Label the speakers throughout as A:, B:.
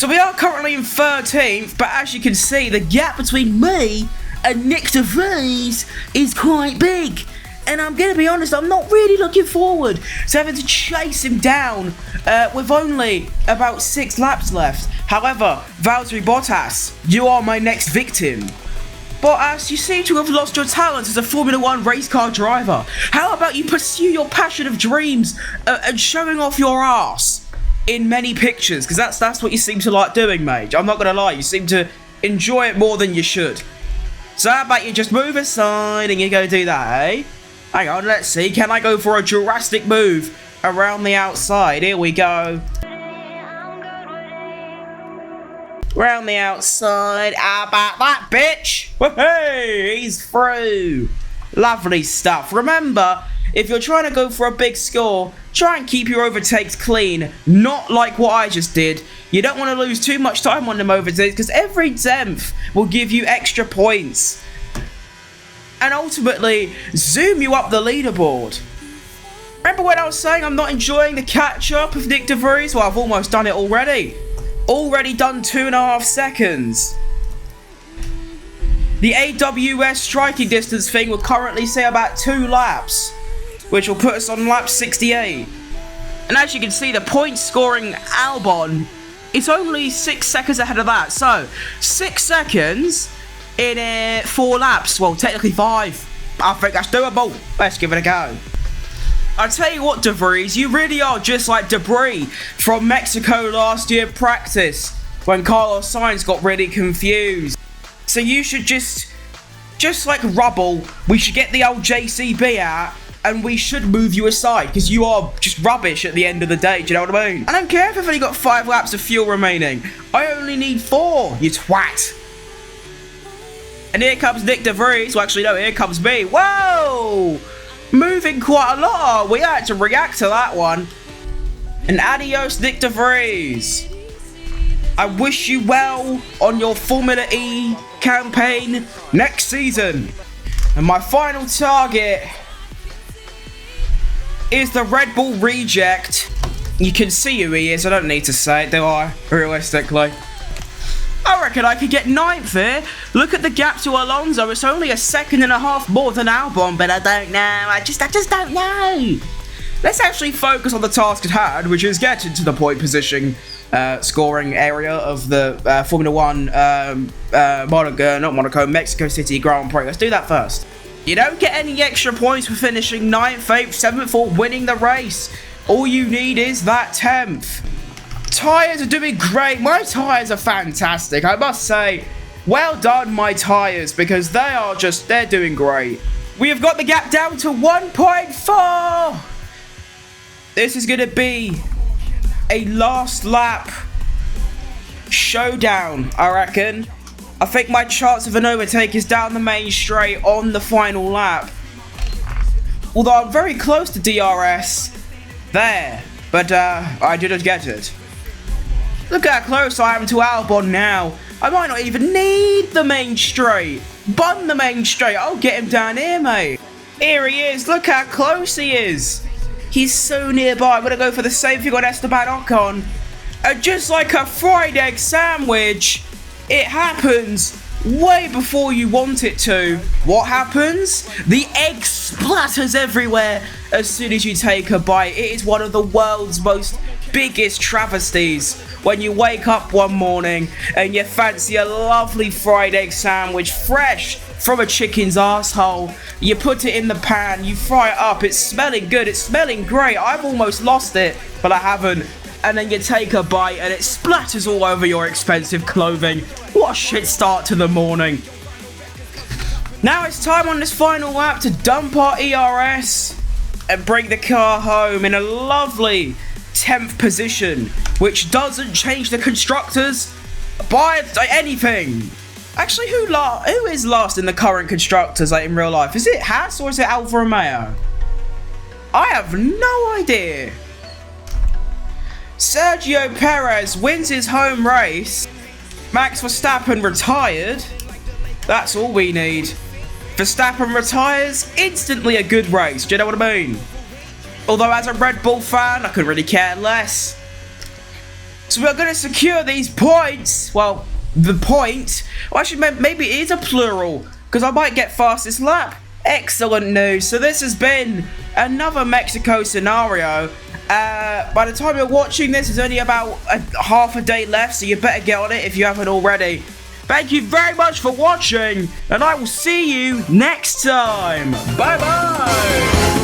A: So we are currently in 13th, but as you can see, the gap between me and Nick de Vries is quite big. And I'm going to be honest, I'm not really looking forward to having to chase him down with only about 6 laps left. However, Valtteri Bottas, you are my next victim. Bottas, you seem to have lost your talents as a Formula 1 race car driver. How about you pursue your passion of dreams and showing off your ass in many pictures? Because that's what you seem to like doing, mate. I'm not going to lie, you seem to enjoy it more than you should. So how about you just move aside and you go do that, eh? Hang on, let's see. Can I go for a Jurassic move around the outside? Here we go. Around the outside. How about that, bitch? Hey, he's through. Lovely stuff. Remember, if you're trying to go for a big score, try and keep your overtakes clean. Not like what I just did. You don't want to lose too much time on them overtakes because every 10th will give you extra points. And ultimately, zoom you up the leaderboard. Remember when I was saying I'm not enjoying the catch-up of Nick de Vries? Well, I've almost done it already. Already done 2.5 seconds. The AWS striking distance thing will currently say about 2 laps, which will put us on lap 68. And as you can see, the point scoring Albon is only 6 seconds ahead of that. So, 6 seconds in 4 laps. Well, technically 5. I think that's doable. Let's give it a go. I tell you what, De Vries, you really are just like debris from Mexico last year practice when Carlos Sainz got really confused. So you should just like rubble, we should get the old JCB out and we should move you aside because you are just rubbish at the end of the day, do you know what I mean? I don't care if I've only got 5 laps of fuel remaining. I only need 4, you twat. And here comes Nick de Vries. Well, actually, no, here comes me. Whoa! Moving quite a lot. We had to react to that one. And adios, Nick de Vries. I wish you well on your Formula E campaign next season. And my final target is the Red Bull reject. You can see who he is. I don't need to say it, do I? Realistically. I reckon I could get 9th here. Look at the gap to Alonso. It's only 1.5 seconds more than Albon, but I don't know. I just don't know. Let's actually focus on the task at hand, which is getting to the point position scoring area of the Formula 1 Mexico City Grand Prix. Let's do that first. You don't get any extra points for finishing 9th, 8th, 7th, or winning the race. All you need is that 10th. Tyres are doing great. My tyres are fantastic, I must say. Well done, my tyres, because they're doing great. We have got the gap down to 1.4. This is going to be a last lap showdown, I reckon. I think my chance of an overtake is down the main straight on the final lap. Although I'm very close to DRS there, but I didn't get it. Look how close I am to Albon now. I might not even need the main straight. Bun the main straight. I'll get him down here, mate. Here he is. Look how close he is. He's so nearby. I'm going to go for the same thing on Esteban Ocon. And just like a fried egg sandwich, it happens way before you want it to. What happens? The egg splatters everywhere as soon as you take a bite. It is one of the world's most biggest travesties when you wake up one morning and you fancy a lovely fried egg sandwich fresh from a chicken's asshole. You put it in the pan, you fry it up, it's smelling good, it's smelling great. I've almost lost it, but I haven't. And then you take a bite and it splatters all over your expensive clothing. What a shit start to the morning. Now it's time on this final lap to dump our ERS and bring the car home in a lovely 10th position, which doesn't change the constructors by anything. Actually, who is last in the current constructors, like in real life? Is it Haas or is it Alfa Romeo? I have no idea. Sergio Perez wins his home race. Max Verstappen retired. That's all we need. Verstappen retires, instantly a good race. Do you know what I mean? Although as a Red Bull fan, I couldn't really care less. So we're going to secure these points. Well, the point. Well, actually, maybe it is a plural, because I might get fastest lap. Excellent news. So this has been another Mexico scenario. By the time you're watching this, there's only about half a day left, so you better get on it if you haven't already. Thank you very much for watching, and I will see you next time. Bye-bye.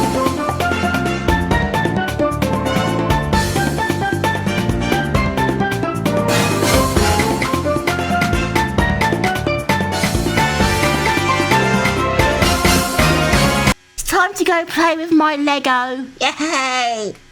B: Time to go play with my Lego. Yay!